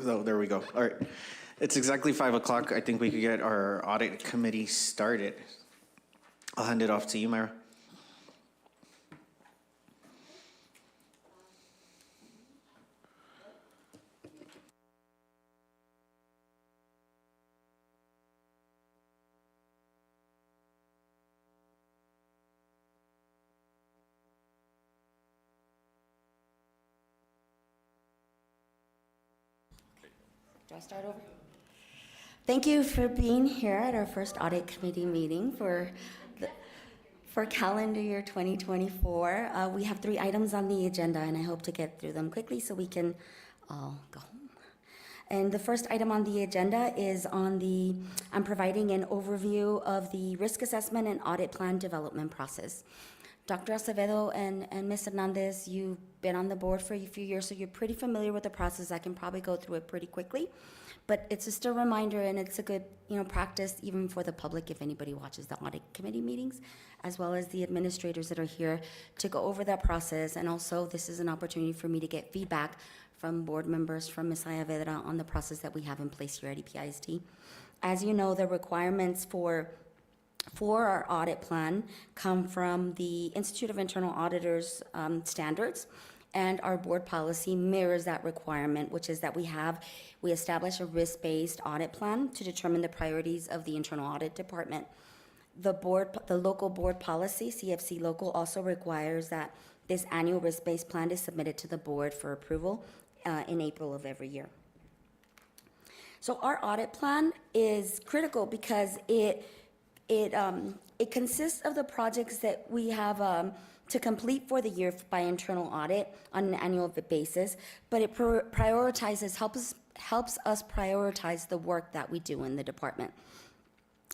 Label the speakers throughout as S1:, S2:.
S1: So there we go. All right. It's exactly 5 o'clock. I think we could get our audit committee started. I'll hand it off to you, Myra.
S2: Do I start over? Thank you for being here at our first audit committee meeting for calendar year 2024. We have 3 items on the agenda, and I hope to get through them quickly so we can all go home. And the first item on the agenda is I'm providing an overview of the risk assessment and audit plan development process. Dr. Acevedo and Ms. Hernandez, you've been on the board for a few years, so you're pretty familiar with the process. I can probably go through it pretty quickly, but it's just a reminder, and it's a good, practice even for the public if anybody watches the audit committee meetings, as well as the administrators that are here to go over that process. And also, this is an opportunity for me to get feedback from board members, from Ms. Ayavedra on the process that we have in place here at EPISD. As you know, the requirements for our audit plan come from the Institute of Internal Auditors standards, and our board policy mirrors that requirement, which is that we establish a risk-based audit plan to determine the priorities of the internal audit department. The local board policy, CFC local, also requires that this annual risk-based plan is submitted to the board for approval in April of every year. So our audit plan is critical because it consists of the projects that we have to complete for the year by internal audit on an annual basis, but it helps us prioritize the work that we do in the department.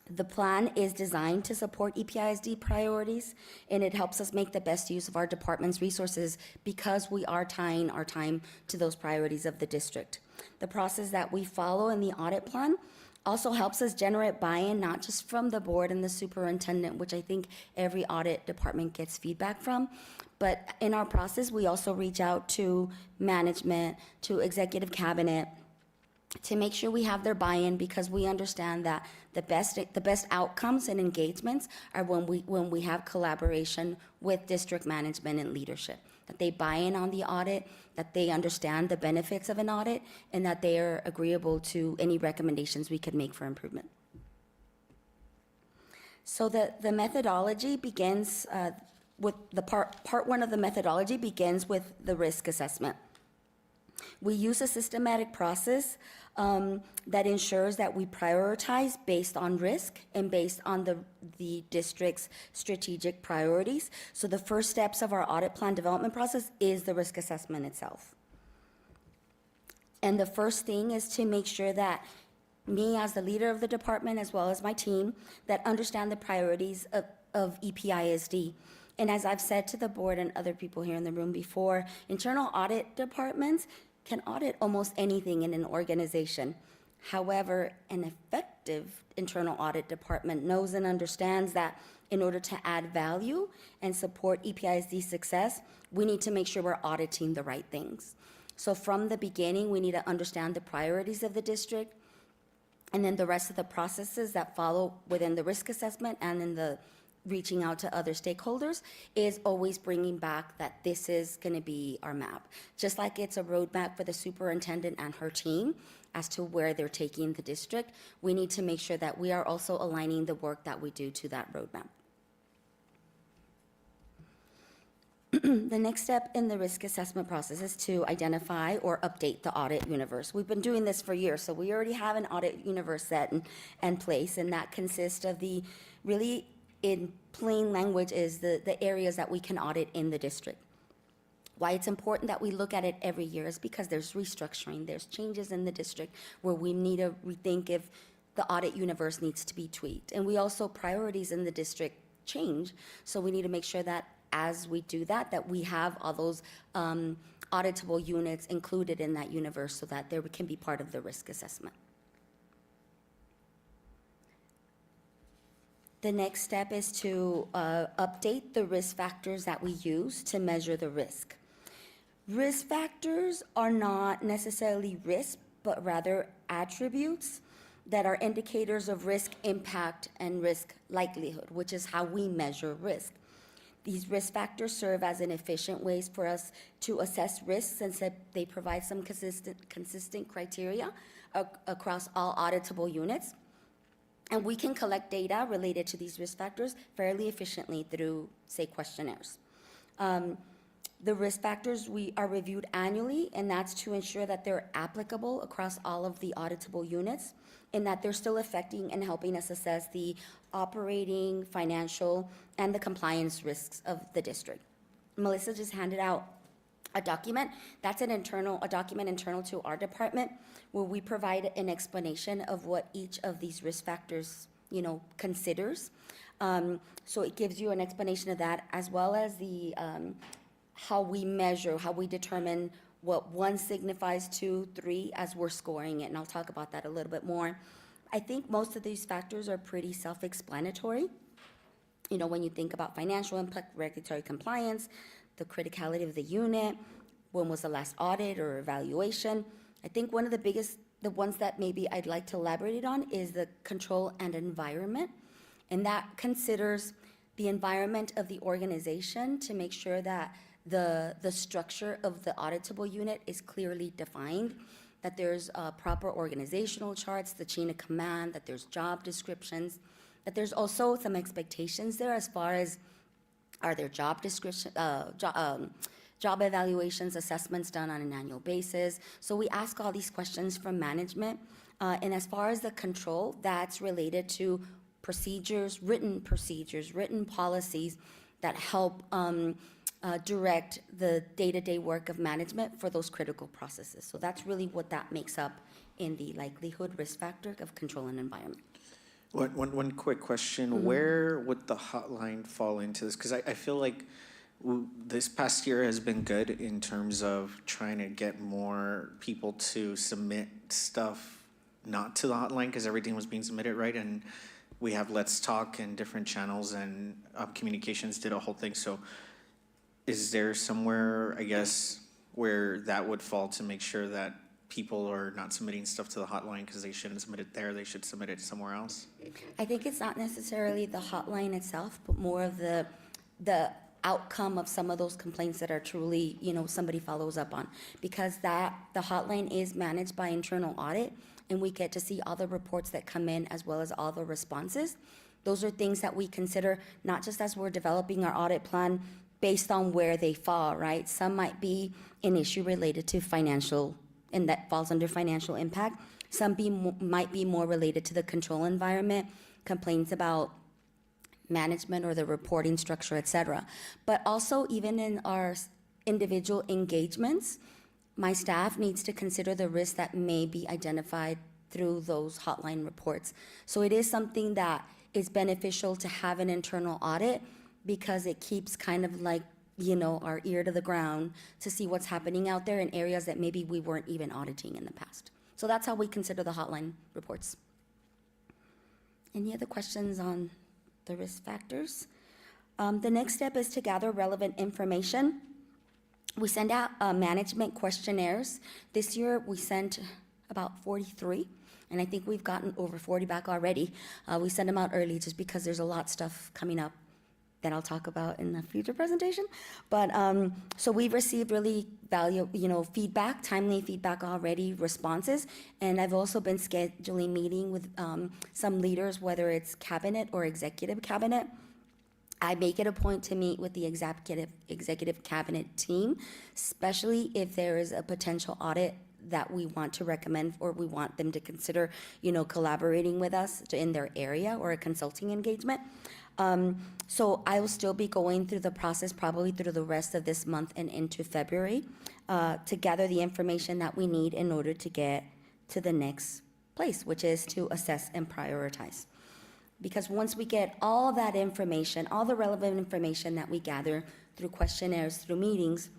S2: The plan is designed to support EPISD priorities, and it helps us make the best use of our department's resources because we are tying our time to those priorities of the district. The process that we follow in the audit plan also helps us generate buy-in, not just from the board and the superintendent, which I think every audit department gets feedback from, but in our process, we also reach out to management, to executive cabinet, to make sure we have their buy-in, because we understand that the best outcomes and engagements are when we have collaboration with district management and leadership, that they buy in on the audit, that they understand the benefits of an audit, and that they are agreeable to any recommendations we could make for improvement. So the methodology begins with the part 1 of the methodology begins with the risk assessment. We use a systematic process that ensures that we prioritize based on risk and based on the district's strategic priorities. So the first steps of our audit plan development process is the risk assessment itself. And the first thing is to make sure that me as the leader of the department, as well as my team, that understand the priorities of EPISD. And as I've said to the board and other people here in the room before, internal audit departments can audit almost anything in an organization. However, an effective internal audit department knows and understands that in order to add value and support EPISD success, we need to make sure we're auditing the right things. So from the beginning, we need to understand the priorities of the district, and then the rest of the processes that follow within the risk assessment and in the reaching out to other stakeholders is always bringing back that this is going to be our map. Just like it's a roadmap for the superintendent and her team as to where they're taking the district, we need to make sure that we are also aligning the work that we do to that roadmap. The next step in the risk assessment process is to identify or update the audit universe. We've been doing this for years, so we already have an audit universe set and place, and that consists of really in plain language is the areas that we can audit in the district. Why it's important that we look at it every year is because there's restructuring, there's changes in the district where we need to rethink if the audit universe needs to be tweaked. And we also, priorities in the district change, so we need to make sure that as we do that, that we have all those auditable units included in that universe so that they can be part of the risk assessment. The next step is to update the risk factors that we use to measure the risk. Risk factors are not necessarily risk, but rather attributes that are indicators of risk impact and risk likelihood, which is how we measure risk. These risk factors serve as an efficient ways for us to assess risks, since they provide some consistent criteria across all auditable units. And we can collect data related to these risk factors fairly efficiently through, say, questionnaires. The risk factors are reviewed annually, and that's to ensure that they're applicable across all of the auditable units, and that they're still affecting and helping us assess the operating, financial, and the compliance risks of the district. Melissa just handed out a document. That's a document internal to our department, where we provide an explanation of what each of these risk factors, considers. So it gives you an explanation of that, as well as the how we measure, how we determine what 1 signifies 2, 3, as we're scoring it, and I'll talk about that a little bit more. I think most of these factors are pretty self-explanatory. When you think about financial impact, regulatory compliance, the criticality of the unit, when was the last audit or evaluation. I think one of the ones that maybe I'd like to elaborate on is the control and environment, and that considers the environment of the organization to make sure that the structure of the auditable unit is clearly defined, that there's proper organizational charts, the chain of command, that there's job descriptions, that there's also some expectations there as far as, are there job evaluations, assessments done on an annual basis. So we ask all these questions from management. And as far as the control, that's related to written policies that help direct the day-to-day work of management for those critical processes. So that's really what that makes up in the likelihood risk factor of control and environment.
S1: One quick question. Where would the hotline fall into this? Because I feel like this past year has been good in terms of trying to get more people to submit stuff not to the hotline, because everything was being submitted, right? And we have Let's Talk and different channels, and communications did a whole thing. So is there somewhere, I guess, where that would fall to make sure that people are not submitting stuff to the hotline because they shouldn't submit it there, they should submit it somewhere else?
S2: I think it's not necessarily the hotline itself, but more of the outcome of some of those complaints that are truly, somebody follows up on. Because the hotline is managed by internal audit, and we get to see all the reports that come in as well as all the responses. Those are things that we consider not just as we're developing our audit plan based on where they fall, right? Some might be an issue related to financial, and that falls under financial impact. Some might be more related to the control environment, complaints about management or the reporting structure, et cetera. But also, even in our individual engagements, my staff needs to consider the risks that may be identified through those hotline reports. So it is something that is beneficial to have an internal audit, because it keeps kind of like, our ear to the ground to see what's happening out there in areas that maybe we weren't even auditing in the past. So that's how we consider the hotline reports. Any other questions on the risk factors? The next step is to gather relevant information. We send out management questionnaires. This year, we sent about 43, and I think we've gotten over 40 back already. We send them out early just because there's a lot of stuff coming up that I'll talk about in the future presentation. But so we've received really feedback, timely feedback already, responses, and I've also been scheduling meeting with some leaders, whether it's cabinet or executive cabinet. I make it a point to meet with the executive cabinet team, especially if there is a potential audit that we want to recommend, or we want them to consider, collaborating with us in their area, or a consulting engagement. So I will still be going through the process probably through the rest of this month and into February to gather the information that we need in order to get to the next place, which is to assess and prioritize. Because once we get all that information, all the relevant information that we gather through questionnaires, through meetings,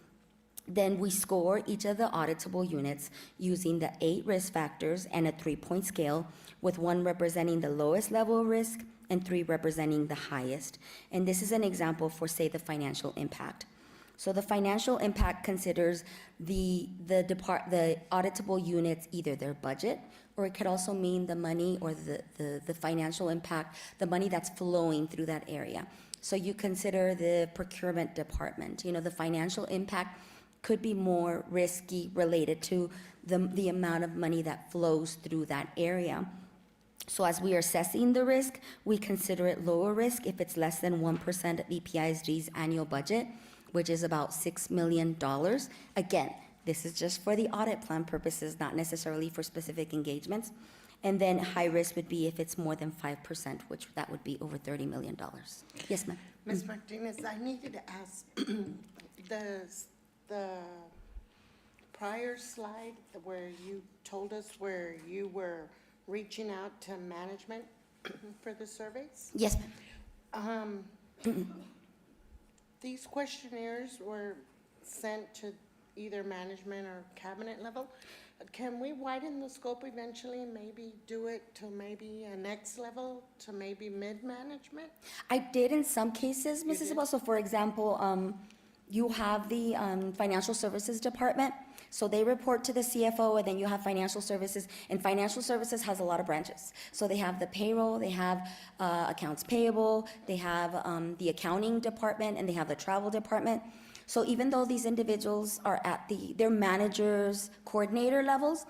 S2: then we score each of the auditable units using the 8 risk factors and a 3-point scale, with 1 representing the lowest level of risk and 3 representing the highest. And this is an example for, say, the financial impact. So the financial impact considers the auditable units, either their budget, or it could also mean the money or the financial impact, the money that's flowing through that area. So you consider the procurement department, the financial impact could be more risky related to the amount of money that flows through that area. So as we are assessing the risk, we consider it lower risk if it's less than 1% of EPISG's annual budget, which is about $6 million. Again, this is just for the audit plan purposes, not necessarily for specific engagements. And then high risk would be if it's more than 5%, which that would be over $30 million. Yes, ma'am.
S3: Ms. Martinez, I needed to ask, the prior slide where you told us where you were reaching out to management for the surveys?
S2: Yes, ma'am.
S3: These questionnaires were sent to either management or cabinet level. Can we widen the scope eventually, maybe do it to maybe a next level, to maybe mid-management?
S2: I did in some cases, Mrs. Abel. So for example, you have the financial services department. So they report to the CFO, and then you have financial services, and financial services has a lot of branches. So they have the payroll, they have accounts payable, they have the accounting department, and they have the travel department. So even though these individuals are at their managers, coordinator levels,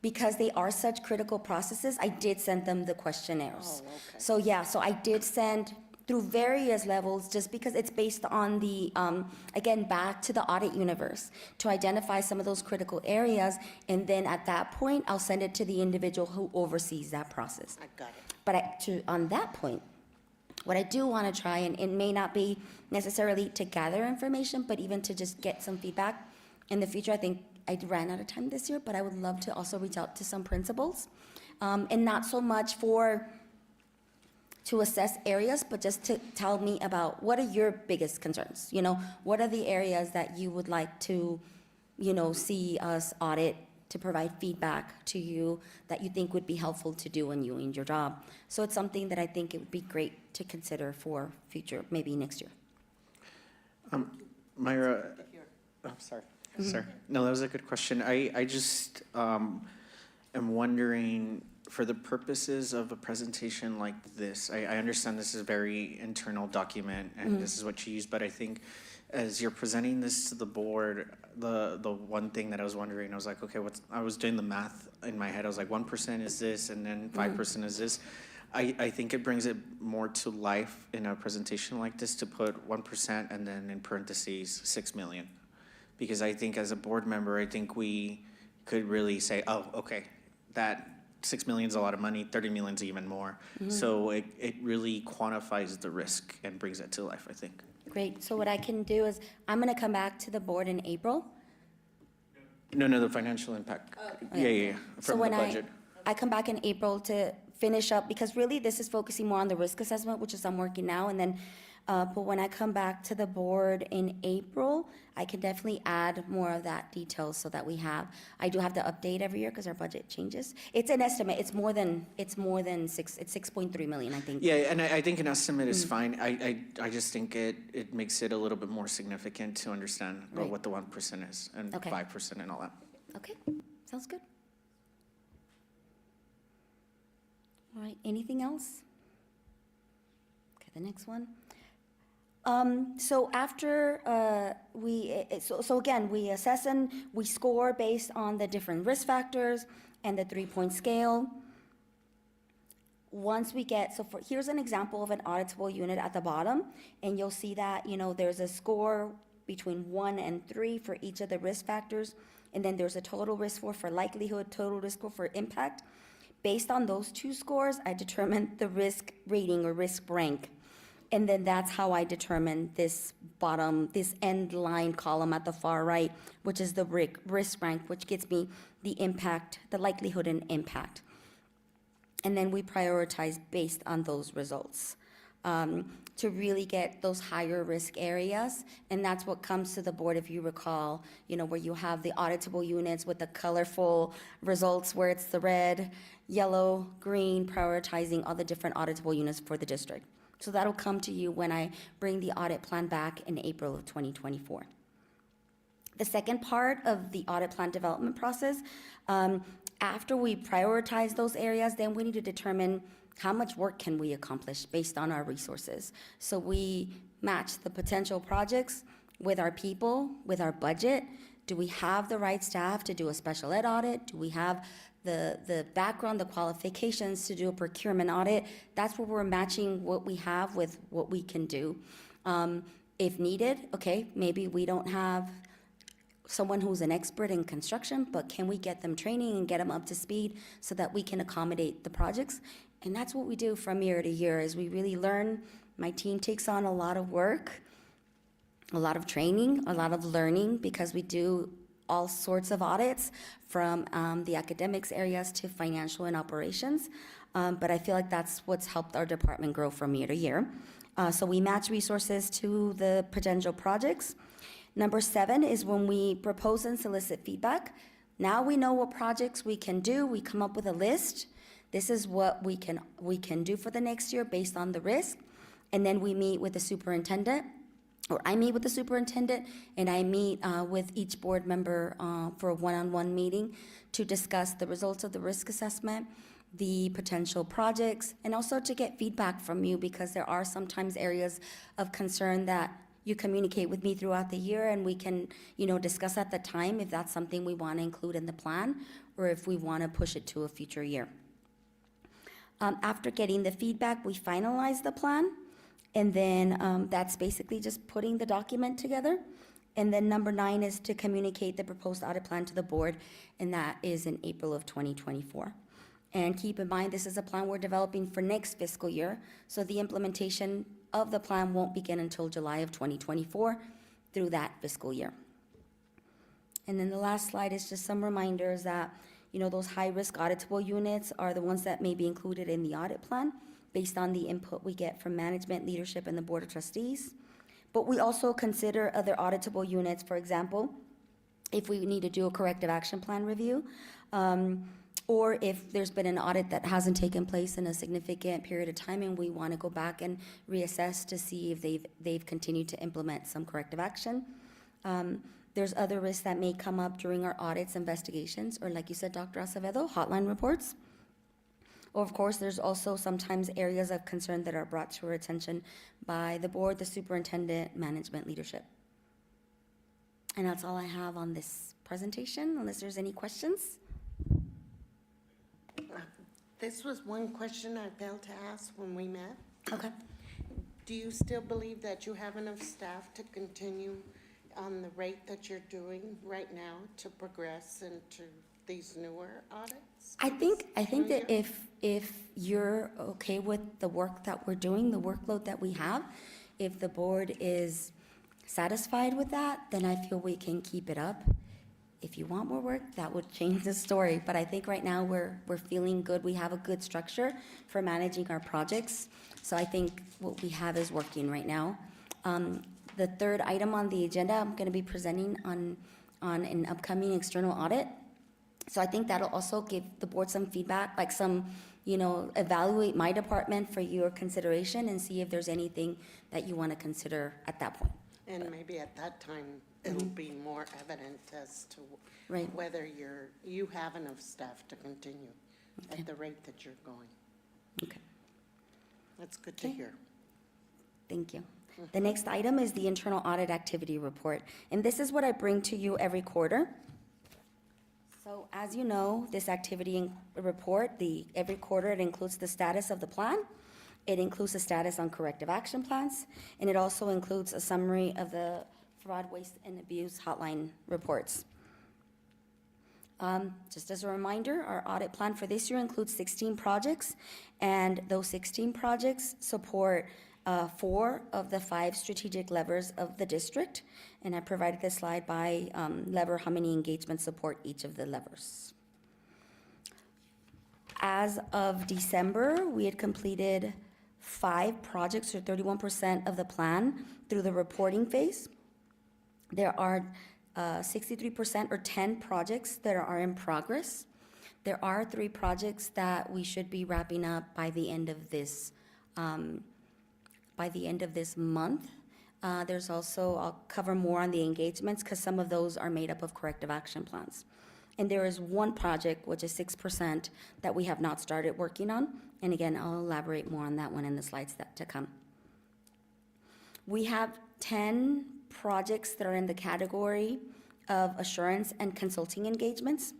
S2: because they are such critical processes, I did send them the questionnaires.
S3: Oh, okay.
S2: So yeah, so I did send through various levels, just because it's based on the, again, back to the audit universe, to identify some of those critical areas, and then at that point, I'll send it to the individual who oversees that process.
S3: I got it.
S2: But on that point, what I do want to try, and it may not be necessarily to gather information, but even to just get some feedback in the future. I think I ran out of time this year, but I would love to also reach out to some principals, and not so much to assess areas, but just to tell me about what are your biggest concerns. What are the areas that you would like to, see us audit, to provide feedback to you that you think would be helpful to do when you in your job. So it's something that I think it would be great to consider for future, maybe next year.
S1: Myra, I'm sorry. Sorry. No, that was a good question. I just am wondering, for the purposes of a presentation like this, I understand this is a very internal document and this is what you use, but I think as you're presenting this to the board, the one thing that I was wondering, I was like, okay, I was doing the math in my head. I was like, 1% is this, and then 5% is this. I think it brings it more to life in a presentation like this to put 1% and then in parentheses 6 million. Because I think as a board member, I think we could really say, oh, okay, that 6 million is a lot of money, 30 million is even more. So it really quantifies the risk and brings it to life, I think.
S2: Great. So what I can do is, I'm going to come back to the board in April.
S1: No, the financial impact. Yeah,
S2: So
S1: from the
S2: when
S1: budget.
S2: I come back in April to finish up, because really this is focusing more on the risk assessment, which is I'm working now, and then, but when I come back to the board in April, I can definitely add more of that details so that I do have to update every year because our budget changes. It's an estimate. It's more than it's 6.3 million, I think.
S1: Yeah, and I think an estimate is fine. I just think it makes it a little bit more significant to understand
S2: Right.
S1: what the 1% is and
S2: Okay.
S1: 5% and all that.
S2: Okay, sounds good. All right, anything else? Okay, the next one. So after so again, we assess and we score based on the different risk factors and the 3-point scale. Once we get, here's an example of an auditable unit at the bottom, and you'll see that, there's a score between 1 and 3 for each of the risk factors, and then there's a total risk score for likelihood, total risk score for impact. Based on those two scores, I determined the risk rating or risk rank. And then that's how I determine this end line column at the far right, which is the risk rank, which gets me the impact, the likelihood and impact. And then we prioritize based on those results to really get those higher risk areas. And that's what comes to the board, if you recall, where you have the auditable units with the colorful results, where it's the red, yellow, green, prioritizing all the different auditable units for the district. So that'll come to you when I bring the audit plan back in April of 2024. The second part of the audit plan development process, after we prioritize those areas, then we need to determine how much work can we accomplish based on our resources. So we match the potential projects with our people, with our budget. Do we have the right staff to do a special ed audit? Do we have the background, the qualifications to do a procurement audit? That's where we're matching what we have with what we can do. If needed, okay, maybe we don't have someone who's an expert in construction, but can we get them training and get them up to speed so that we can accommodate the projects? And that's what we do from year to year, is we really learn. My team takes on a lot of work, a lot of training, a lot of learning, because we do all sorts of audits from the academics areas to financial and operations. But I feel like that's what's helped our department grow from year to year. So we match resources to the potential projects. Number 7 is when we propose and solicit feedback. Now we know what projects we can do. We come up with a list. This is what we can do for the next year based on the risk. And then we meet with the superintendent, or I meet with the superintendent, and I meet with each board member for a one-on-one meeting to discuss the results of the risk assessment, the potential projects, and also to get feedback from you, because there are sometimes areas of concern that you communicate with me throughout the year, and we can, discuss at the time if that's something we want to include in the plan, or if we want to push it to a future year. After getting the feedback, we finalize the plan, and then that's basically just putting the document together. And then number 9 is to communicate the proposed audit plan to the board, and that is in April of 2024. And keep in mind, this is a plan we're developing for next fiscal year, so the implementation of the plan won't begin until July of 2024 through that fiscal year. And then the last slide is just some reminders that, those high-risk auditable units are the ones that may be included in the audit plan based on the input we get from management, leadership, and the Board of Trustees. But we also consider other auditable units, for example, if we need to do a corrective action plan review, or if there's been an audit that hasn't taken place in a significant period of time and we want to go back and reassess to see if they've continued to implement some corrective action. There's other risks that may come up during our audits, investigations, or like you said, Dr. Acevedo, hotline reports. Or of course, there's also sometimes areas of concern that are brought to our attention by the board, the superintendent, management, leadership. And that's all I have on this presentation, unless there's any questions.
S3: This was one question I failed to ask when we met.
S2: Okay.
S3: Do you still believe that you have enough staff to continue on the rate that you're doing right now to progress into these newer audits?
S2: I think that if you're okay with the work that we're doing, the workload that we have, if the board is satisfied with that, then I feel we can keep it up. If you want more work, that would change the story. But I think right now we're feeling good. We have a good structure for managing our projects. So I think what we have is working right now. The third item on the agenda, I'm going to be presenting on an upcoming external audit. So I think that'll also give the board some feedback, like some, evaluate my department for your consideration and see if there's anything that you want to consider at that point.
S3: And maybe at that time, it'll be more evident as to
S2: Right.
S3: whether you have enough staff to continue at the rate that you're going.
S2: Okay,
S3: That's good to
S2: Okay.
S3: hear.
S2: thank you. The next item is the internal audit activity report. And this is what I bring to you every quarter. So as you know, this activity report, every quarter, it includes the status of the plan. It includes the status on corrective action plans, and it also includes a summary of the fraud, waste, and abuse hotline reports. Just as a reminder, our audit plan for this year includes 16 projects, and those 16 projects support 4 of the 5 strategic levers of the district, and I provided this slide by lever, how many engagements support each of the levers. As of December, we had completed 5 projects, or 31% of the plan, through the reporting phase. There are 63%, or 10 projects that are in progress. There are 3 projects that we should be wrapping up by the end of this month. There's also, I'll cover more on the engagements because some of those are made up of corrective action plans. And there is one project, which is 6%, that we have not started working on. And again, I'll elaborate more on that one in the slides to come. We have 10 projects that are in the category of assurance and consulting engagements.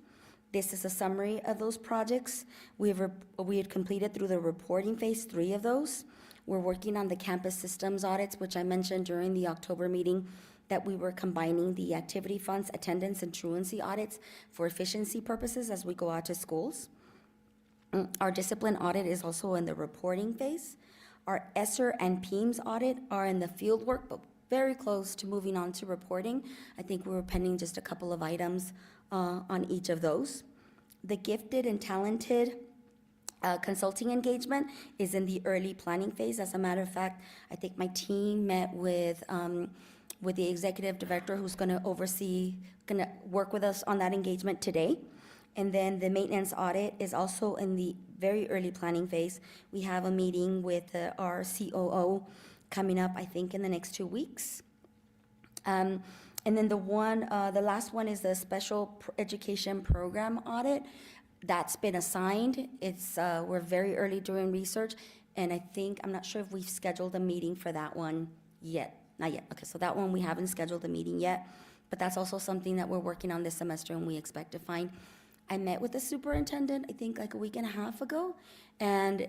S2: This is a summary of those projects. We had completed through the reporting phase 3 of those. We're working on the campus systems audits, which I mentioned during the October meeting, that we were combining the activity funds, attendance, and truancy audits for efficiency purposes as we go out to schools. Our discipline audit is also in the reporting phase. Our ESSER and PEAMS audit are in the field work, but very close to moving on to reporting. I think we were pending just a couple of items on each of those. The gifted and talented consulting engagement is in the early planning phase. As a matter of fact, I think my team met with the executive director who's going to work with us on that engagement today. And then the maintenance audit is also in the very early planning phase. We have a meeting with our COO coming up, I think, in the next 2 weeks. And then the last one is the special education program audit. That's been assigned. We're very early doing research, and I'm not sure if we've scheduled a meeting for that one yet. Not yet. Okay, so that one we haven't scheduled a meeting yet, but that's also something that we're working on this semester and we expect to find. I met with the superintendent, I think like a week and a half ago, and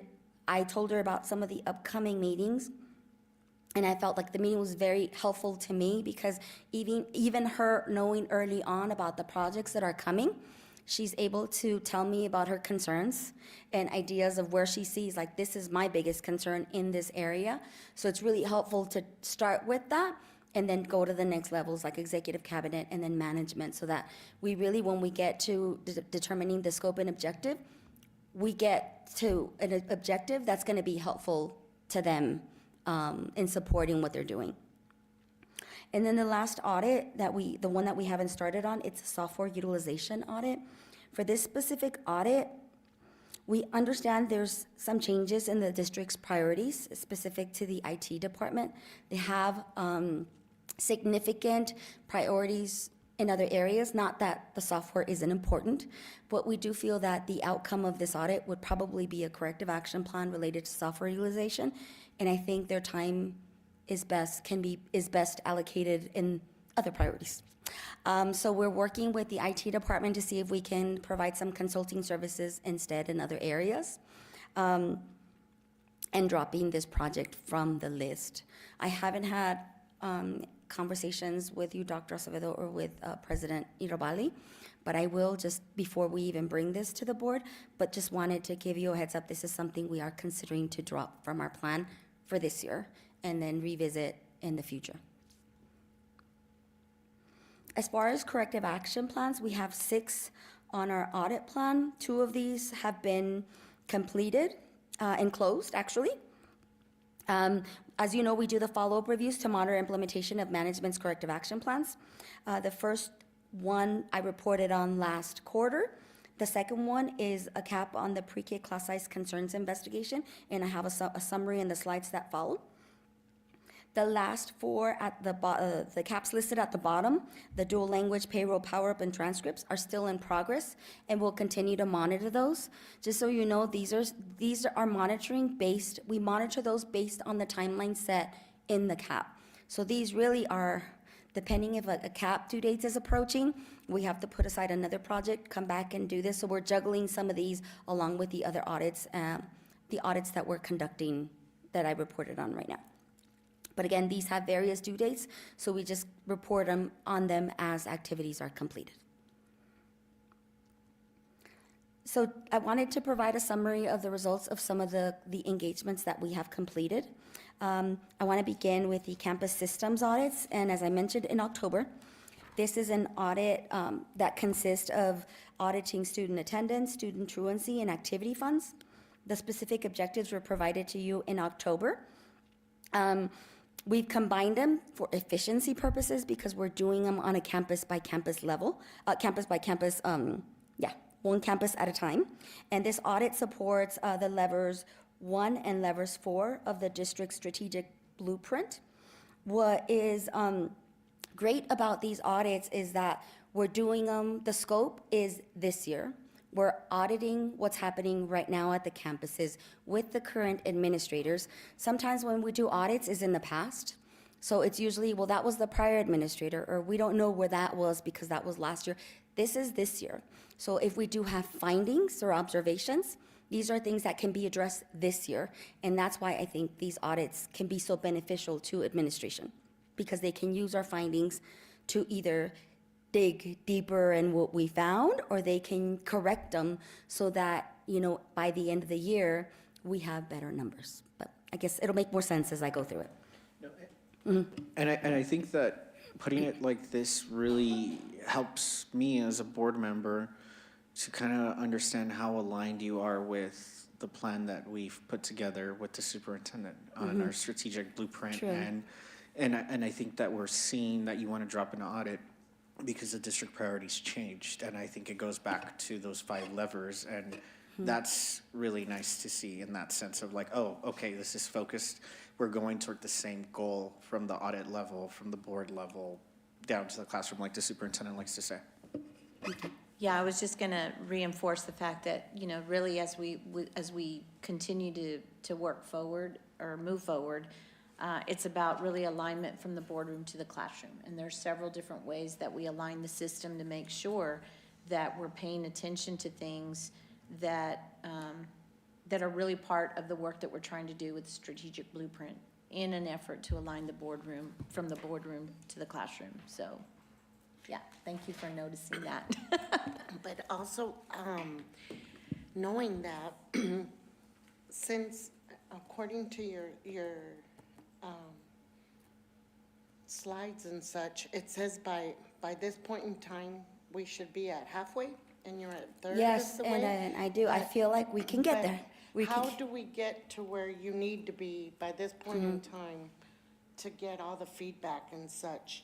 S2: I told her about some of the upcoming meetings. And I felt like the meeting was very helpful to me because even her knowing early on about the projects that are coming, she's able to tell me about her concerns and ideas of where she sees, like, this is my biggest concern in this area. So it's really helpful to start with that and then go to the next levels, like executive cabinet and then management, so that we really, when we get to determining the scope and objective, we get to an objective that's going to be helpful to them in supporting what they're doing. And then the last audit the one that we haven't started on, it's a software utilization audit. For this specific audit, we understand there's some changes in the district's priorities specific to the IT department. They have significant priorities in other areas, not that the software isn't important, but we do feel that the outcome of this audit would probably be a corrective action plan related to software utilization, and I think their time is best allocated in other priorities. So we're working with the IT department to see if we can provide some consulting services instead in other areas, and dropping this project from the list. I haven't had conversations with you, Dr. Acevedo, or with President Irobali, but I will just before we even bring this to the board, but just wanted to give you a heads up. This is something we are considering to drop from our plan for this year and then revisit in the future. As far as corrective action plans, we have 6 on our audit plan. 2 of these have been completed and closed, actually. As you know, we do the follow-up reviews to monitor implementation of management's corrective action plans. The first one I reported on last quarter. The second one is a cap on the pre-K class size concerns investigation, and I have a summary in the slides that follow. The last 4 at the caps listed at the bottom, the dual language, payroll, power-up, and transcripts are still in progress, and we'll continue to monitor those. Just so you know, these are monitoring based, we monitor those based on the timeline set in the cap. So these really are, depending if a cap due date is approaching, we have to put aside another project, come back and do this. So we're juggling some of these along with the other audits, the audits that we're conducting that I reported on right now. But again, these have various due dates, so we just report on them as activities are completed. So I wanted to provide a summary of the results of some of the engagements that we have completed. I want to begin with the campus systems audits, and as I mentioned in October, this is an audit that consists of auditing student attendance, student truancy, and activity funds. The specific objectives were provided to you in October. We've combined them for efficiency purposes because we're doing them on a campus-by-campus level, campus-by-campus, one campus at a time. And this audit supports the levers 1 and levers 4 of the district's strategic blueprint. What is great about these audits is that we're doing them, the scope is this year. We're auditing what's happening right now at the campuses with the current administrators. Sometimes when we do audits is in the past. So it's usually, well, that was the prior administrator, or we don't know where that was because that was last year. This is this year. So if we do have findings or observations, these are things that can be addressed this year. And that's why I think these audits can be so beneficial to administration, because they can use our findings to either dig deeper in what we found, or they can correct them so that, by the end of the year, we have better numbers. But I guess it'll make more sense as I go through it.
S1: And I think that putting it like this really helps me as a board member to kind of understand how aligned you are with the plan that we've put together with the superintendent on our strategic blueprint.
S2: True.
S1: And I think that we're seeing that you want to drop an audit because the district priorities changed. And I think it goes back to those 5 levers. And that's really nice to see in that sense of like, oh, okay, this is focused. We're going toward the same goal from the audit level, from the board level, down to the classroom, like the superintendent likes to say.
S4: Yeah, I was just going to reinforce the fact that, really as we continue to work forward or move forward, it's about really alignment from the boardroom to the classroom. And there's several different ways that we align the system to make sure that we're paying attention to things that are really part of the work that we're trying to do with the strategic blueprint in an effort to align the boardroom, from the boardroom to the classroom. So, yeah, thank you for noticing that.
S3: But also, knowing that, since according to your slides and such, it says by this point in time, we should be at halfway, and you're at third
S2: Yes,
S3: of the way.
S2: and I do. I feel like we can get
S3: But
S2: there. We
S3: how
S2: can.
S3: do we get to where you need to be by this point in time to get all the feedback and such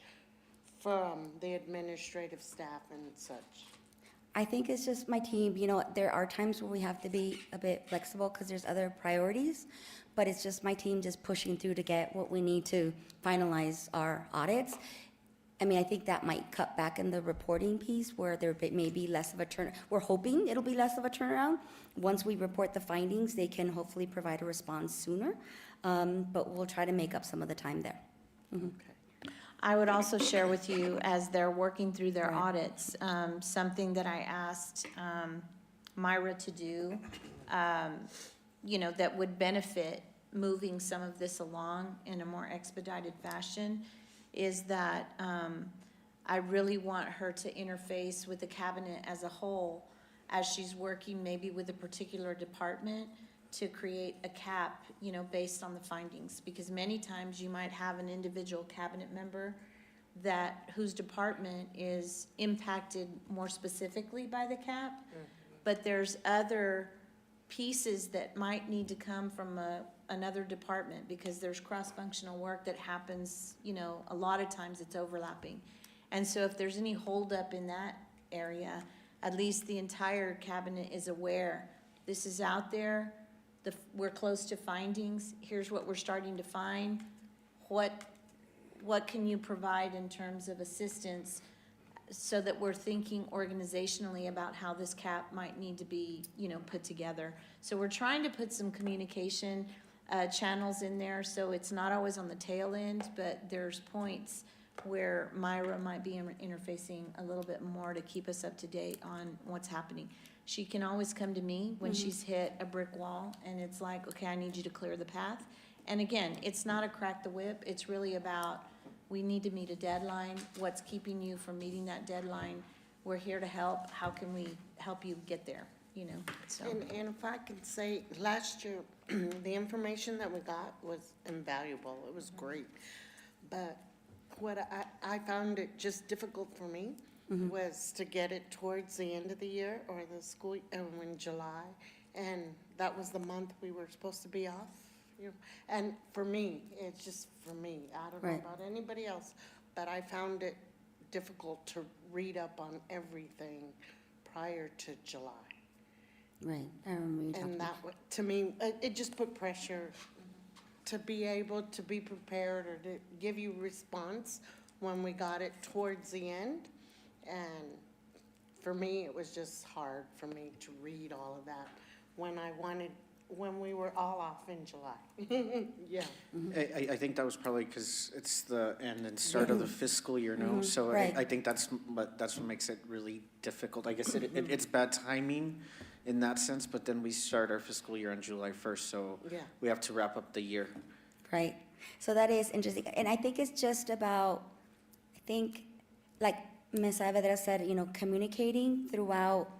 S3: from the administrative staff and such?
S2: I think it's just my team. There are times where we have to be a bit flexible because there's other priorities, but it's just my team just pushing through to get what we need to finalize our audits. I mean, I think that might cut back in the reporting piece where there may be less of a turn. We're hoping it'll be less of a turnaround. Once we report the findings, they can hopefully provide a response sooner. But we'll try to make up some of the time there.
S3: Okay.
S4: I would also share with you, as they're working through their
S2: Right.
S4: audits, something that I asked Myra to do, that would benefit moving some of this along in a more expedited fashion, is that I really want her to interface with the cabinet as a whole as she's working maybe with a particular department to create a cap, based on the findings. Because many times you might have an individual cabinet member whose department is impacted more specifically by the cap, but there's other pieces that might need to come from another department, because there's cross-functional work that happens, a lot of times it's overlapping. And so if there's any holdup in that area, at least the entire cabinet is aware, this is out there, we're close to findings, here's what we're starting to find, what can you provide in terms of assistance, so that we're thinking organizationally about how this cap might need to be, put together. So we're trying to put some communication channels in there, so it's not always on the tail end, but there's points where Myra might be interfacing a little bit more to keep us up to date on what's happening. She can always come to me when she's hit a brick wall, and it's like, okay, I need you to clear the path. And again, it's not a crack the whip, it's really about, we need to meet a deadline. What's keeping you from meeting that deadline? We're here to help. How can we help you get there? So.
S3: And if I can say, last year, the information that we got was invaluable. It was great. But what I found it just difficult for me was to get it towards the end of the year, or the school, in July. And that was the month we were supposed to be off. And for me, it's just for me. I don't know
S2: Right.
S3: about anybody else, but I found it difficult to read up on everything prior to July.
S2: Right, I remember you talking
S3: And
S2: about.
S3: that, to me, it just put pressure to be able to be prepared or to give you response when we got it towards the end. And for me, it was just hard for me to read all of that when we were all off in July. Yeah.
S1: I think that was probably because it's the end and start of the fiscal year now, so
S2: Right.
S1: I think that's what makes it really difficult. I guess it's bad timing in that sense, but then we start our fiscal year on July 1st, so
S3: Yeah.
S1: we have to wrap up the year.
S2: Right. So that is interesting. And I think it's just about, I think, like Ms. Saavedra said, communicating throughout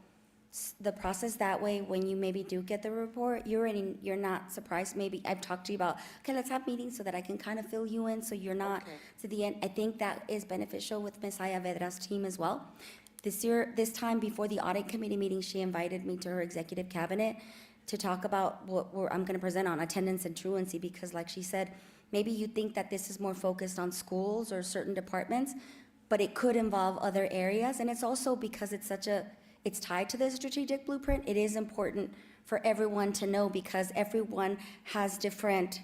S2: the process. That way, when you maybe do get the report, you're not surprised. Maybe I've talked to you about, okay, let's have meetings so that I can kind of fill you in, so you're not
S3: Okay.
S2: to the end. I think that is beneficial with Ms. Saavedra's team as well. This time before the audit committee meeting, she invited me to her executive cabinet to talk about what I'm going to present on attendance and truancy, because like she said, maybe you think that this is more focused on schools or certain departments, but it could involve other areas. And it's also because it's tied to the strategic blueprint. It is important for everyone to know, because everyone provides different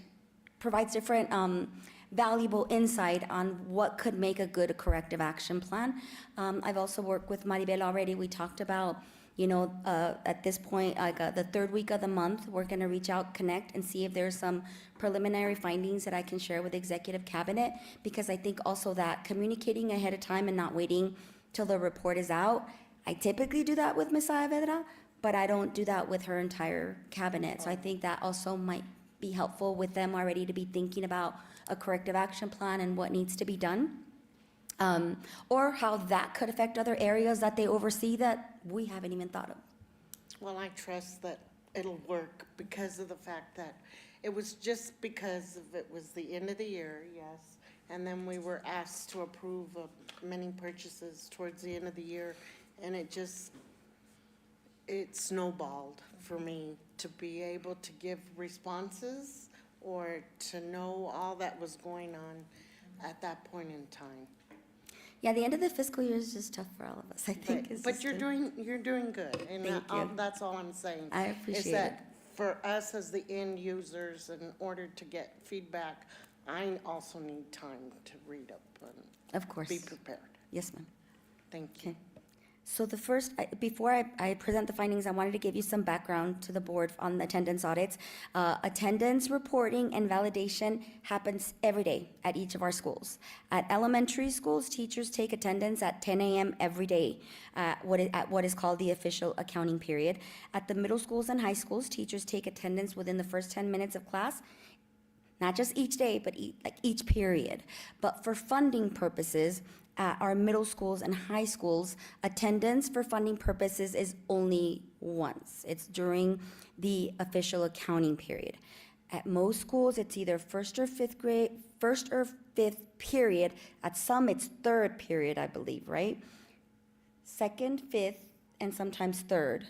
S2: valuable insight on what could make a good corrective action plan. I've also worked with Maribel already. We talked about, at this point, the third week of the month, we're gonna reach out, connect, and see if there's some preliminary findings that I can share with executive cabinet, because I think also that communicating ahead of time and not waiting till the report is out. I typically do that with Ms. Saavedra, but I don't do that with her entire cabinet. So I think that also might be helpful with them already to be thinking about a corrective action plan and what needs to be done. Or how that could affect other areas that they oversee that we haven't even thought of.
S3: Well, I trust that it'll work because of the fact that it was just because of it was the end of the year, yes. And then we were asked to approve of many purchases towards the end of the year. And it snowballed for me to be able to give responses or to know all that was going on at that point in time.
S2: Yeah, the end of the fiscal year is just tough for all of us, I think.
S3: But you're doing good, and
S2: Thank you.
S3: that's all I'm saying.
S2: I appreciate
S3: Is that for us as the end users, in order to get feedback, I also need time to read up and
S2: Of course.
S3: be prepared.
S2: Yes, ma'am.
S3: Thank you.
S2: Okay. So before I present the findings, I wanted to give you some background to the board on the attendance audits. Attendance reporting and validation happens every day at each of our schools. At elementary schools, teachers take attendance at 10 a.m. every day, at what is called the official accounting period. At the middle schools and high schools, teachers take attendance within the first 10 minutes of class, not just each day, but each period. But for funding purposes, at our middle schools and high schools, attendance for funding purposes is only once. It's during the official accounting period. At most schools, it's either first or fifth period. At some, it's third period, I believe, right? Second, fifth, and sometimes third.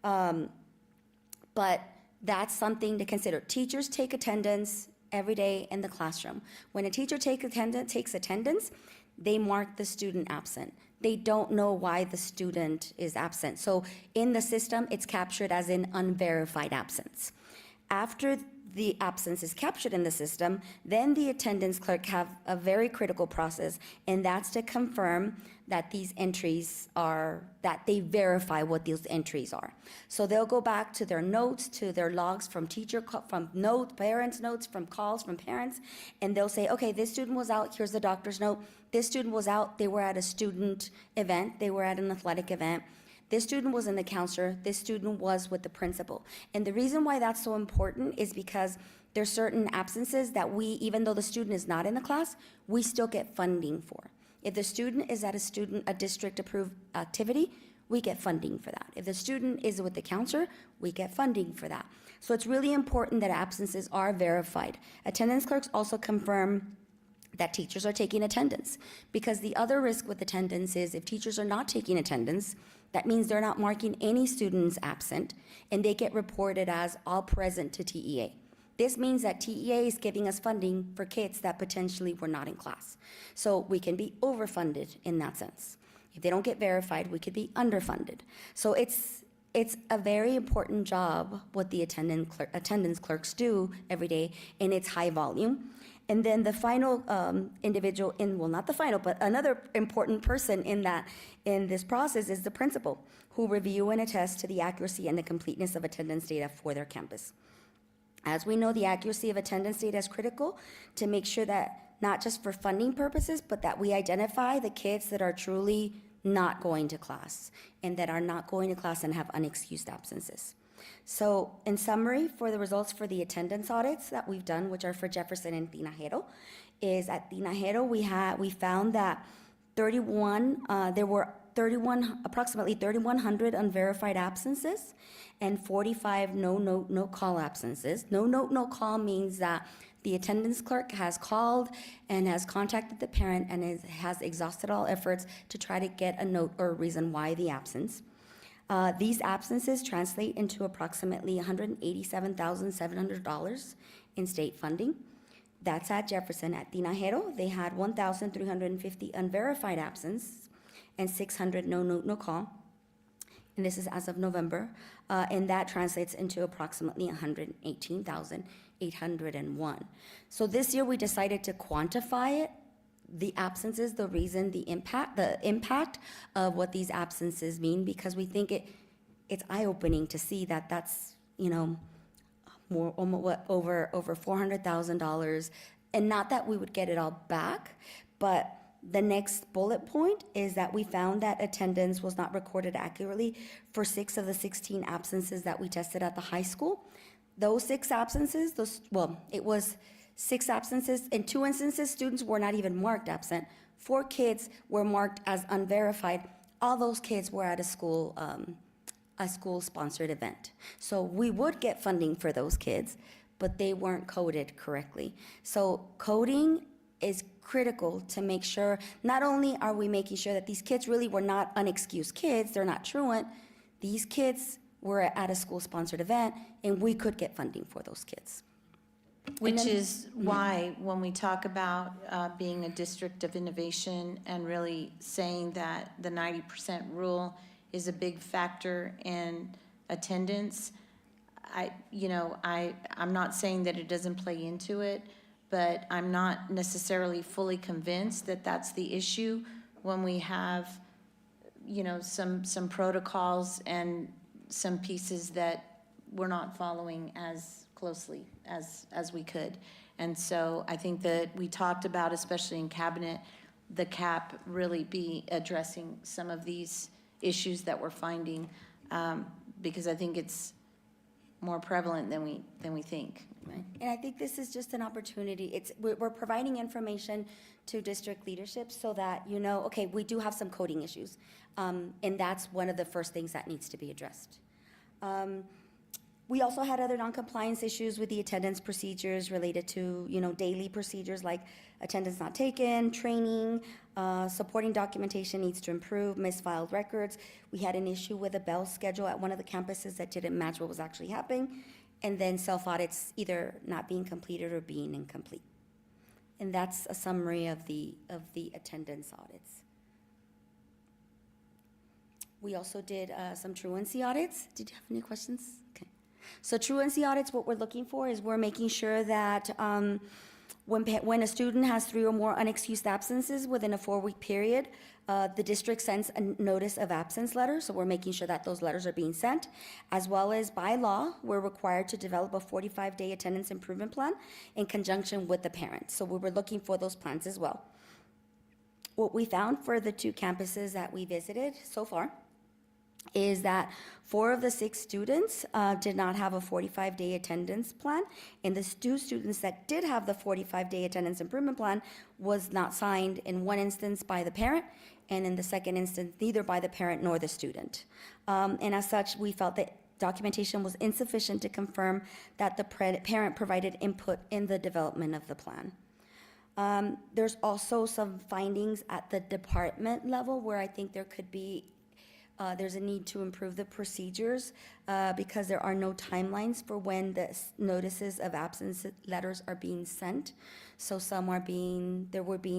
S2: But that's something to consider. Teachers take attendance every day in the classroom. When a teacher takes attendance, they mark the student absent. They don't know why the student is absent. So in the system, it's captured as an unverified absence. After the absence is captured in the system, then the attendance clerk have a very critical process, and that's to confirm that these entries that they verify what those entries are. So they'll go back to their notes, to their logs from parents' notes, from calls from parents, and they'll say, okay, this student was out, here's the doctor's note. This student was out, they were at a student event, they were at an athletic event. This student was in the counselor, this student was with the principal. And the reason why that's so important is because there's certain absences that even though the student is not in the class, we still get funding for. If the student is at a district-approved activity, we get funding for that. If the student is with the counselor, we get funding for that. So it's really important that absences are verified. Attendance clerks also confirm that teachers are taking attendance, because the other risk with attendance is if teachers are not taking attendance, that means they're not marking any students absent, and they get reported as all present to TEA. This means that TEA is giving us funding for kids that potentially were not in class. So we can be overfunded in that sense. If they don't get verified, we could be underfunded. So it's it's a very important job what the attendance clerks do every day, and it's high volume. And then the final individual well, not the final, but another important person in this process is the principal, who review and attest to the accuracy and the completeness of attendance data for their campus. As we know, the accuracy of attendance data is critical to make sure that not just for funding purposes, but that we identify the kids that are truly not going to class and that are not going to class and have unexcused absences. So in summary, for the results for the attendance audits that we've done, which are for Jefferson and Tinajero, is at Tinajero we found that there were approximately 3,100 unverified absences and 45 no call absences. No note, no call means that the attendance clerk has called and has contacted the parent and has exhausted all efforts to try to get a note or a reason why the absence. These absences translate into approximately $187,700 in state funding. That's at Jefferson. At Tinajero, they had 1,350 unverified absences and 600 no note, no call. And this is as of November. And that translates into approximately $118,801. So this year we decided to quantify it, the absences, the reason, the impact of what these absences mean, because we think it's eye-opening to see that that's, more, almost over $400,000. And not that we would get it all back, but the next bullet point is that we found that attendance was not recorded accurately for 6 of the 16 absences that we tested at the high school. Those 6 absences, it was 6 absences. In 2 instances, students were not even marked absent. 4 kids were marked as unverified. All those kids were at a school-sponsored event. So we would get funding for those kids, but they weren't coded correctly. So coding is critical to make sure, not only are we making sure that these kids really were not unexcused kids, they're not truant, these kids were at a school-sponsored event, and we could get funding for those kids.
S4: Which is why, when we talk about being a district of innovation and really saying that the 90% rule is a big factor in attendance, I'm not saying that it doesn't play into it, but I'm not necessarily fully convinced that that's the issue when we have, some protocols and some pieces that we're not following as closely as we could. And so I think that we talked about, especially in cabinet, the CAP really be addressing some of these issues that we're finding, because I think it's more prevalent than we think.
S2: Right. And I think this is just an opportunity. We're providing information to district leadership so that okay, we do have some coding issues, and that's one of the first things that needs to be addressed. We also had other non-compliance issues with the attendance procedures related to daily procedures like attendance not taken, training, supporting documentation needs to improve, misfiled records. We had an issue with a bell schedule at one of the campuses that didn't match what was actually happening. And then self-audits either not being completed or being incomplete. And that's a summary of the attendance audits. We also did some truancy audits. Did you have any questions? Okay. So truancy audits, what we're looking for is we're making sure that when a student has 3 or more unexcused absences within a 4-week period, the district sends a notice of absence letter, so we're making sure that those letters are being sent, as well as by law, we're required to develop a 45-day attendance improvement plan in conjunction with the parents. So we were looking for those plans as well. What we found for the 2 campuses that we visited so far is that 4 of the 6 students did not have a 45-day attendance plan, and the 2 students that did have the 45-day attendance improvement plan was not signed in one instance by the parent, and in the second instance, neither by the parent nor the student. And as such, we felt that documentation was insufficient to confirm that the parent provided input in the development of the plan. There's also some findings at the department level where I think there could be There's a need to improve the procedures because there are no timelines for when the notices of absence letters are being sent. So some we're being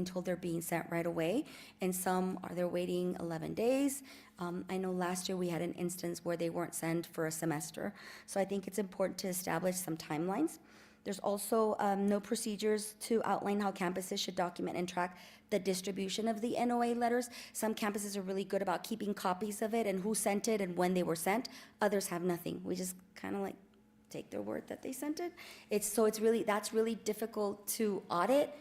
S2: told they're being sent right away, and some they're waiting 11 days. I know last year we had an instance where they weren't sent for a semester. So I think it's important to establish some timelines. There's also no procedures to outline how campuses should document and track the distribution of the NOA letters. Some campuses are really good about keeping copies of it and who sent it and when they were sent. Others have nothing. We just kind of like take their word that they sent it. That's really difficult to audit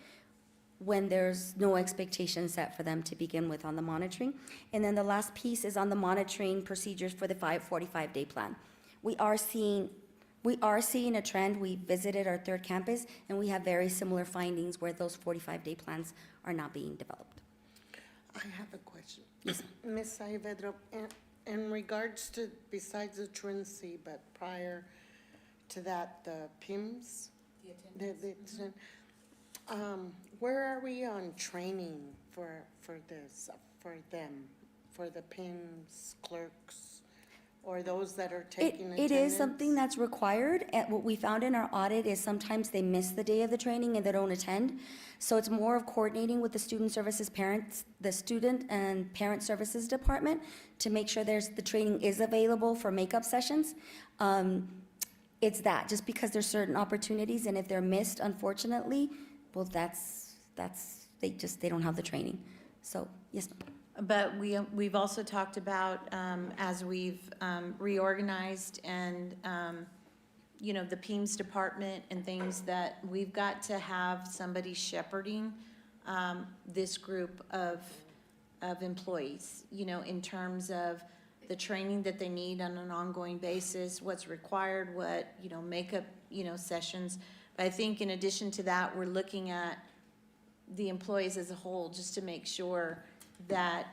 S2: when there's no expectation set for them to begin with on the monitoring. And then the last piece is on the monitoring procedures for the 45-day plan. We are seeing a trend. We visited our third campus, and we have very similar findings where those 45-day plans are not being developed.
S3: I have a question.
S2: Yes.
S3: Ms. Saavedra, in regards to, besides the truancy, but prior to that, the PIMS? The attendance. Where are we on training for this, for them, for the PIMS clerks? Or those that are taking attendance?
S2: It is something that's required. And what we found in our audit is sometimes they miss the day of the training and they don't attend. So it's more of coordinating with the student services parents, the student and parent services department to make sure the training is available for makeup sessions. It's that, just because there's certain opportunities, and if they're missed, unfortunately, well, they don't have the training. So, yes, ma'am.
S4: But we've also talked about, as we've reorganized and, the PEMS department and things, that we've got to have somebody shepherding this group of employees, in terms of the training that they need on an ongoing basis, what's required, what, makeup, sessions. But I think in addition to that, we're looking at the employees as a whole, just to make sure that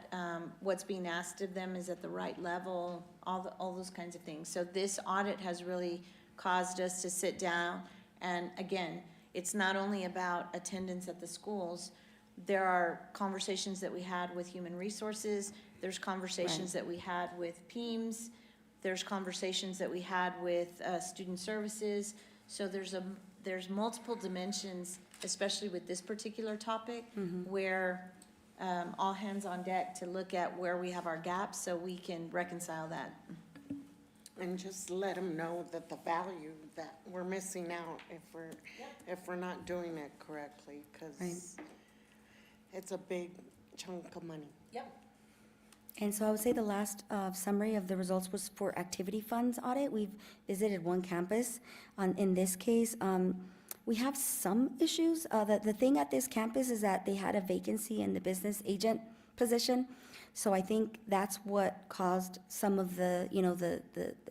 S4: what's being asked of them is at the right level, all those kinds of things. So this audit has really caused us to sit down, and again, it's not only about attendance at the schools. There are conversations that we had with human resources, there's conversations that we had with PEMS, there's conversations that we had with student services. So there's multiple dimensions, especially with this particular topic, where all hands on deck to look at where we have our gaps so we can reconcile that.
S3: And just let them know that the value that we're missing out if we're not doing it correctly, because it's a big chunk of money.
S4: Yep.
S2: And so I would say the last summary of the results was for activity funds audit. We've visited one campus. In this case, we have some issues. The thing at this campus is that they had a vacancy in the business agent position. So I think that's what caused some of the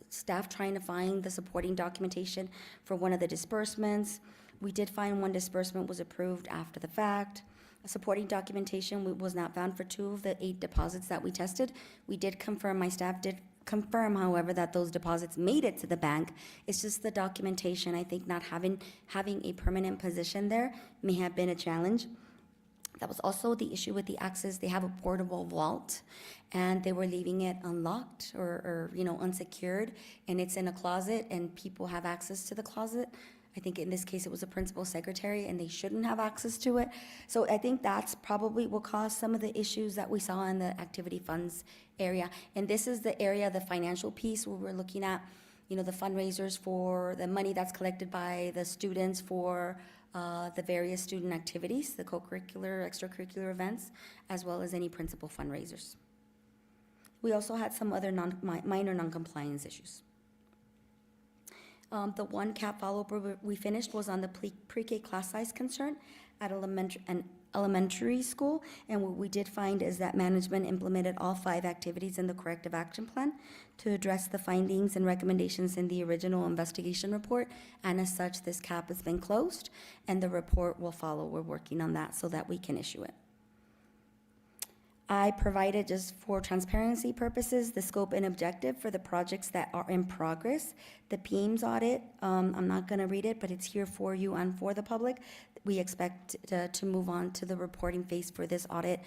S2: staff trying to find the supporting documentation for one of the disbursements. We did find one disbursement was approved after the fact. Supporting documentation was not found for 2 of the 8 deposits that we tested. We did confirm, my staff did confirm, however, that those deposits made it to the bank. It's just the documentation. I think not having a permanent position there may have been a challenge. That was also the issue with the access. They have a portable vault, and they were leaving it unlocked or unsecured, and it's in a closet, and people have access to the closet. I think in this case, it was a principal secretary, and they shouldn't have access to it. So I think that's probably what caused some of the issues that we saw in the activity funds area. And this is the area, the financial piece, where we're looking at, the fundraisers for the money that's collected by the students for the various student activities, the co-curricular, extracurricular events, as well as any principal fundraisers. We also had some other minor non-compliance issues. The one CAP follow-up we finished was on the pre-K class size concern at elementary school, and what we did find is that management implemented all 5 activities in the corrective action plan to address the findings and recommendations in the original investigation report, and as such, this CAP has been closed, and the report will follow. We're working on that so that we can issue it. I provided, just for transparency purposes, the scope and objective for the projects that are in progress. The PEMS audit, I'm not going to read it, but it's here for you and for the public. we expect to move on to the reporting phase for this audit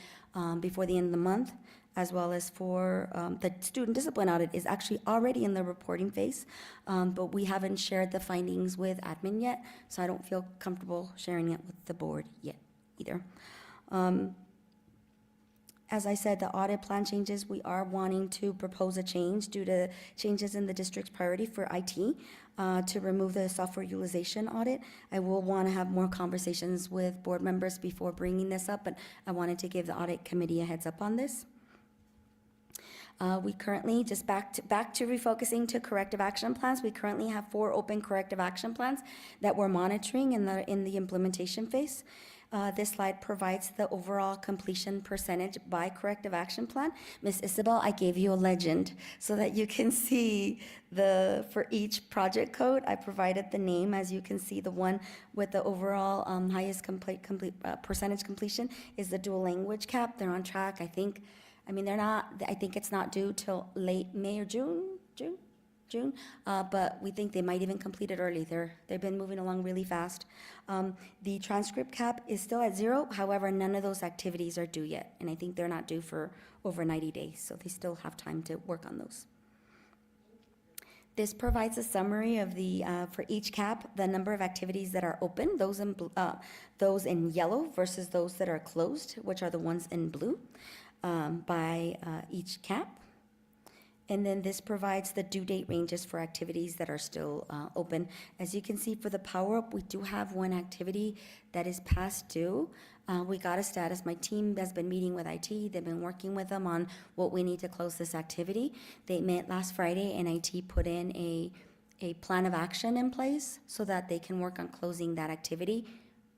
S2: before the end of the month, as well as for the student discipline audit is actually already in the reporting phase, but we haven't shared the findings with admin yet, so I don't feel comfortable sharing it with the board yet either. As I said, the audit plan changes, we are wanting to propose a change due to changes in the district's priority for IT to remove the software utilization audit. I will want to have more conversations with board members before bringing this up, but I wanted to give the audit committee a heads up on this. We currently, just back to refocusing to corrective action plans, we currently have 4 open corrective action plans that we're monitoring in the implementation phase. This slide provides the overall completion percentage by corrective action plan. Ms. Isabel, I gave you a legend so that you can see for each project code, I provided the name. As you can see, the one with the overall highest percentage completion is the dual language cap. They're on track, I think. I mean, they're not, I think it's not due till late May or June, but we think they might even complete it early. They've been moving along really fast. The transcript cap is still at 0, however, none of those activities are due yet, and I think they're not due for over 90 days, so they still have time to work on those. This provides a summary of for each cap, the number of activities that are open, those in yellow versus those that are closed, which are the ones in blue, by each cap. And then this provides the due date ranges for activities that are still open. As you can see, for the Power Up, we do have one activity that is past due. We got a status. My team has been meeting with IT. They've been working with them on what we need to close this activity. They met last Friday, and IT put in a plan of action in place so that they can work on closing that activity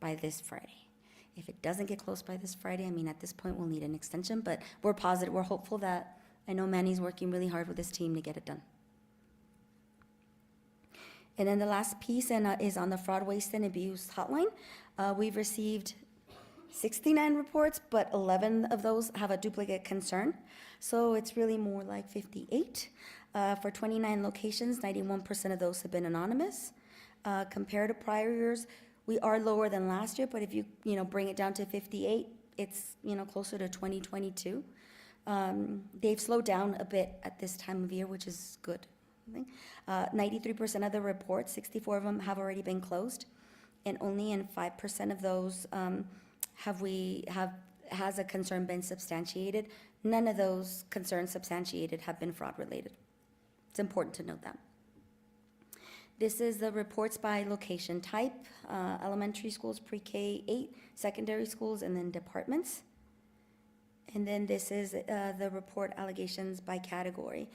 S2: by this Friday. If it doesn't get closed by this Friday, I mean, at this point, we'll need an extension, but we're positive, we're hopeful that, I know Manny's working really hard with his team to get it done. And then the last piece is on the fraud, waste, and abuse hotline. We've received 69 reports, but 11 of those have a duplicate concern. So it's really more like 58. For 29 locations, 91% of those have been anonymous. Compared to prior years, we are lower than last year, but if you bring it down to 58, it's closer to 2022. They've slowed down a bit at this time of year, which is good. 93% of the reports, 64 of them have already been closed, and only in 5% of those has a concern been substantiated. None of those concerns substantiated have been fraud related. It's important to note that. This is the reports by location type, elementary schools, pre-K 8, secondary schools, and then departments. And then this is the report allegations by category.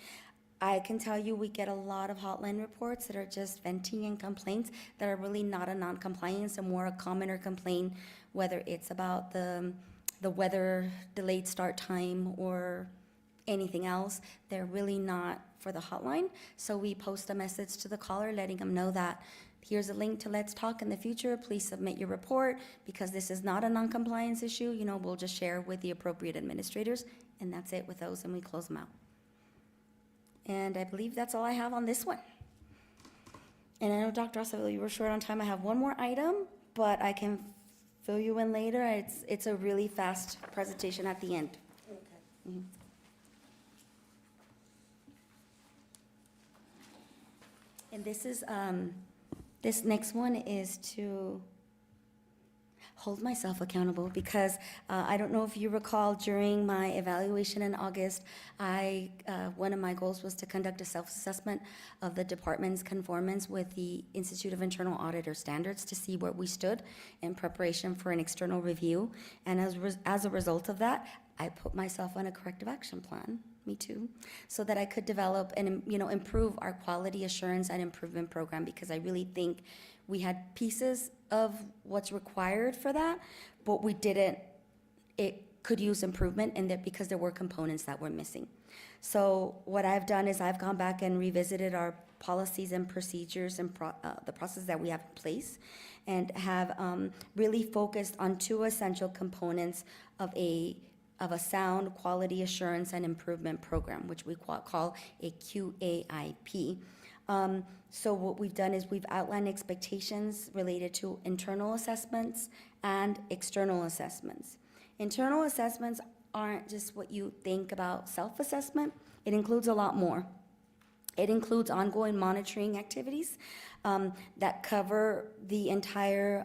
S2: I can tell you we get a lot of hotline reports that are just venting and complaints that are really not a non-compliance and more a comment or complaint, whether it's about the weather, delayed start time, or anything else. They're really not for the hotline. So we post a message to the caller letting them know that here's a link to Let's Talk in the future. Please submit your report because this is not a non-compliance issue. We'll just share with the appropriate administrators, and that's it with those, and we close them out. And I believe that's all I have on this one. And I know, Dr. Acevedo, you were short on time. I have one more item, but I can fill you in later. It's a really fast presentation at the end.
S3: Okay.
S2: Mm-hmm. And this next one is to hold myself accountable because I don't know if you recall during my evaluation in August, one of my goals was to conduct a self-assessment of the department's conformance with the Institute of Internal Auditor Standards to see where we stood in preparation for an external review. And as a result of that, I put myself on a corrective action plan. Me too, so that I could develop and improve our quality assurance and improvement program, because I really think we had pieces of what's required for that, but we didn't. It could use improvement, and that because there were components that were missing. So what I've done is I've gone back and revisited our policies and procedures and the process that we have in place, and have really focused on 2 essential components of a sound quality assurance and improvement program, which we call a QAIP. So what we've done is we've outlined expectations related to internal assessments and external assessments. Internal assessments aren't just what you think about self-assessment. It includes a lot more. It includes ongoing monitoring activities that cover the entire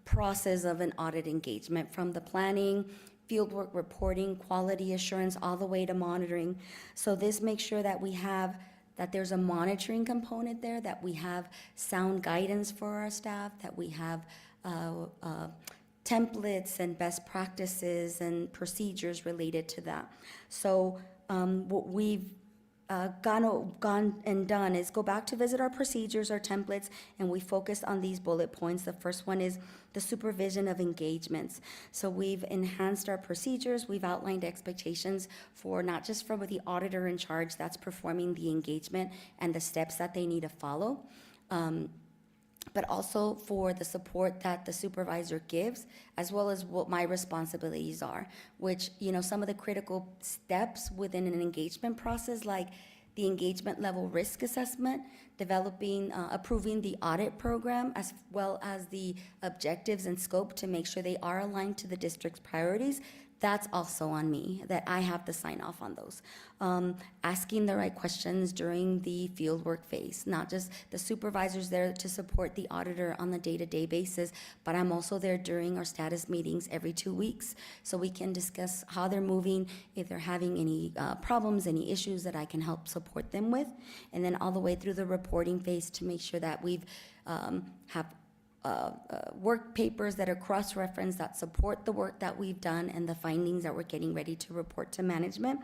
S2: process of an audit engagement, from the planning, fieldwork reporting, quality assurance, all the way to monitoring. So this makes sure that that there's a monitoring component there, that we have sound guidance for our staff, that we have templates and best practices and procedures related to that. So what we've gone and done is go back to visit our procedures, our templates, and we focused on these bullet points. The first one is the supervision of engagements. So we've enhanced our procedures, we've outlined expectations for not just for the auditor in charge that's performing the engagement and the steps that they need to follow, but also for the support that the supervisor gives, as well as what my responsibilities are, which, some of the critical steps within an engagement process, like the engagement level risk assessment, approving the audit program, as well as the objectives and scope to make sure they are aligned to the district's priorities. That's also on me, that I have to sign off on those. Asking the right questions during the fieldwork phase, not just the supervisors there to support the auditor on the day-to-day basis, but I'm also there during our status meetings every 2 weeks, so we can discuss how they're moving, if they're having any problems, any issues that I can help support them with, and then all the way through the reporting phase to make sure that we've have work papers that are cross-referenced that support the work that we've done and the findings that we're getting ready to report to management.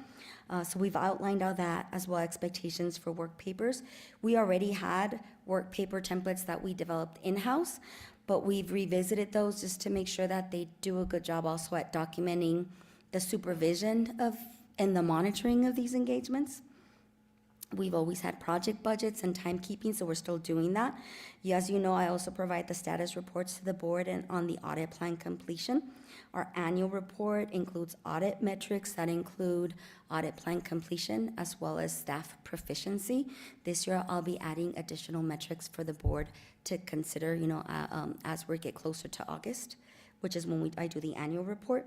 S2: So we've outlined all that, as well as expectations for work papers. We already had work paper templates that we developed in-house, but we've revisited those just to make sure that they do a good job also at documenting the supervision of and the monitoring of these engagements. We've always had project budgets and timekeeping, so we're still doing that. As you know, I also provide the status reports to the board and on the audit plan completion. Our annual report includes audit metrics that include audit plan completion as well as staff proficiency. This year, I'll be adding additional metrics for the board to consider, as we get closer to August, which is when I do the annual report.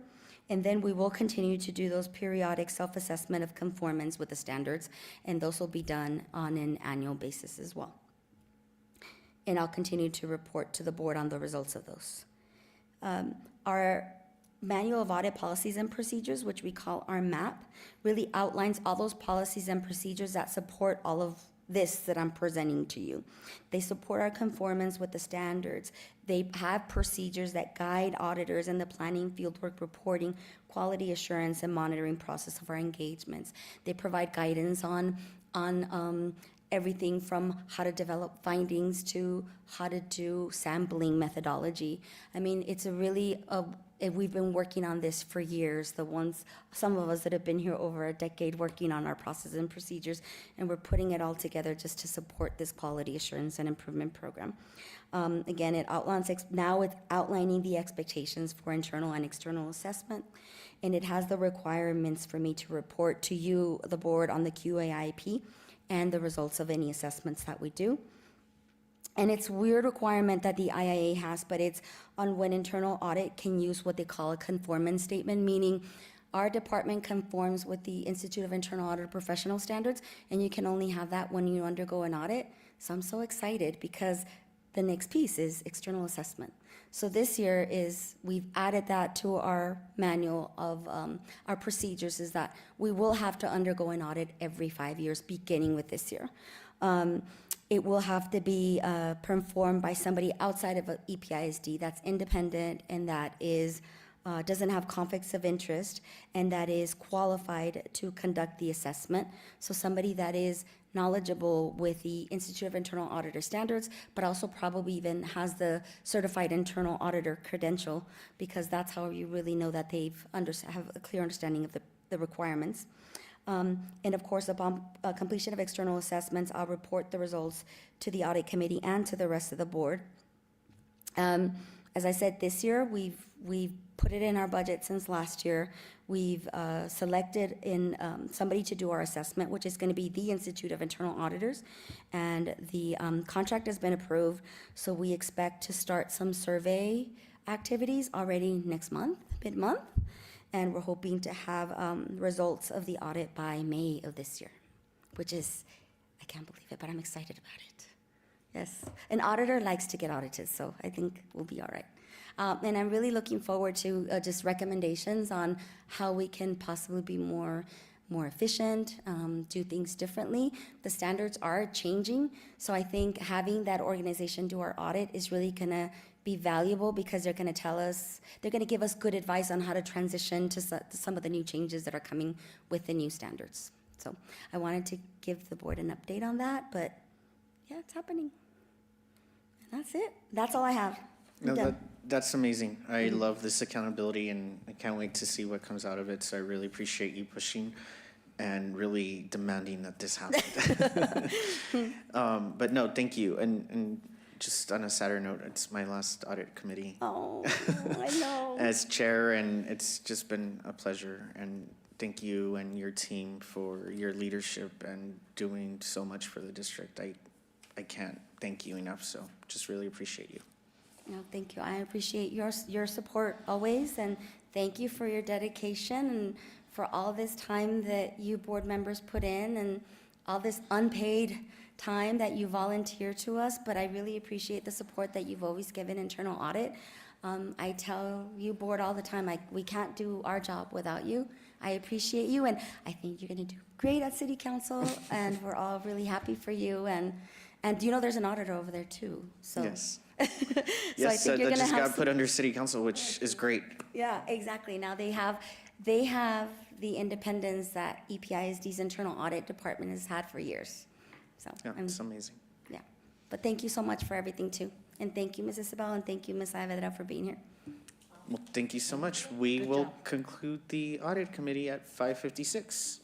S2: And then we will continue to do those periodic self-assessment of conformance with the standards, and those will be done on an annual basis as well. And I'll continue to report to the board on the results of those. Our Manual of Audit Policies and Procedures, which we call our MAP, really outlines all those policies and procedures that support all of this that I'm presenting to you. They support our conformance with the standards. They have procedures that guide auditors in the planning, fieldwork reporting, quality assurance, and monitoring process of our engagements. They provide guidance on everything from how to develop findings to how to do sampling methodology. I mean, it's we've been working on this for years, some of us that have been here over a decade working on our processes and procedures, and we're putting it all together just to support this quality assurance and improvement program. Again, it outlines, now it's outlining the expectations for internal and external assessment, and it has the requirements for me to report to you, the board, on the QAIP and the results of any assessments that we do. And it's weird requirement that the IIA has, but it's on when internal audit can use what they call a conformance statement, meaning our department conforms with the Institute of Internal Audit Professional Standards, and you can only have that when you undergo an audit. So I'm so excited because the next piece is external assessment. So this year we've added that to our manual of our procedures, is that we will have to undergo an audit every 5 years, beginning with this year. It will have to be performed by somebody outside of EPISD that's independent and that doesn't have conflicts of interest and that is qualified to conduct the assessment. So somebody that is knowledgeable with the Institute of Internal Auditor Standards, but also probably even has the certified internal auditor credential, because that's how you really know that have a clear understanding of the requirements. And of course, upon completion of external assessments, I'll report the results to the audit committee and to the rest of the board. As I said, this year we've put it in our budget since last year. We've selected somebody to do our assessment, which is going to be the Institute of Internal Auditors. And the contract has been approved, so we expect to start some survey activities already next month, mid-month. And we're hoping to have results of the audit by May of this year, which is, I can't believe it, but I'm excited about it. Yes, an auditor likes to get audited, so I think we'll be all right. And I'm really looking forward to just recommendations on how we can possibly be more efficient, do things differently. The standards are changing, so I think having that organization do our audit is really gonna be valuable because they're gonna tell us, they're gonna give us good advice on how to transition to some of the new changes that are coming with the new standards. So I wanted to give the board an update on that, but yeah, it's happening. And that's it. That's all I have. I'm
S1: No,
S2: done.
S1: that's amazing. I love this accountability, and I can't wait to see what comes out of it. So I really appreciate you pushing and really demanding that this happen. But no, thank you. And just on a sadder note, it's my last audit committee
S2: Oh, I know.
S1: as chair, and it's just been a pleasure. And thank you and your team for your leadership and doing so much for the district. I can't thank you enough. So just really appreciate you.
S2: No, thank you. I appreciate your support always, and thank you for your dedication and for all this time that you board members put in and all this unpaid time that you volunteer to us. But I really appreciate the support that you've always given internal audit. I tell you board all the time, we can't do our job without you. I appreciate you, and I think you're going to do great at City Council, and we're all really happy for you. And you know, there's an auditor over there too. So.
S1: Yes.
S2: So I
S1: Yes,
S2: think you're
S1: that
S2: gonna
S1: just
S2: have
S1: got put under city council, which is great.
S2: Yeah, exactly. Now they have the independence that EPISD's internal audit department has had for years. So,
S1: Yeah, it's amazing.
S2: yeah. But thank you so much for everything too. And thank you, Ms. Isabel, and thank you, Ms. Saavedra, for being here.
S1: Well, thank you so much. We
S3: Good
S1: will
S3: job.
S1: conclude the audit committee at 5:56.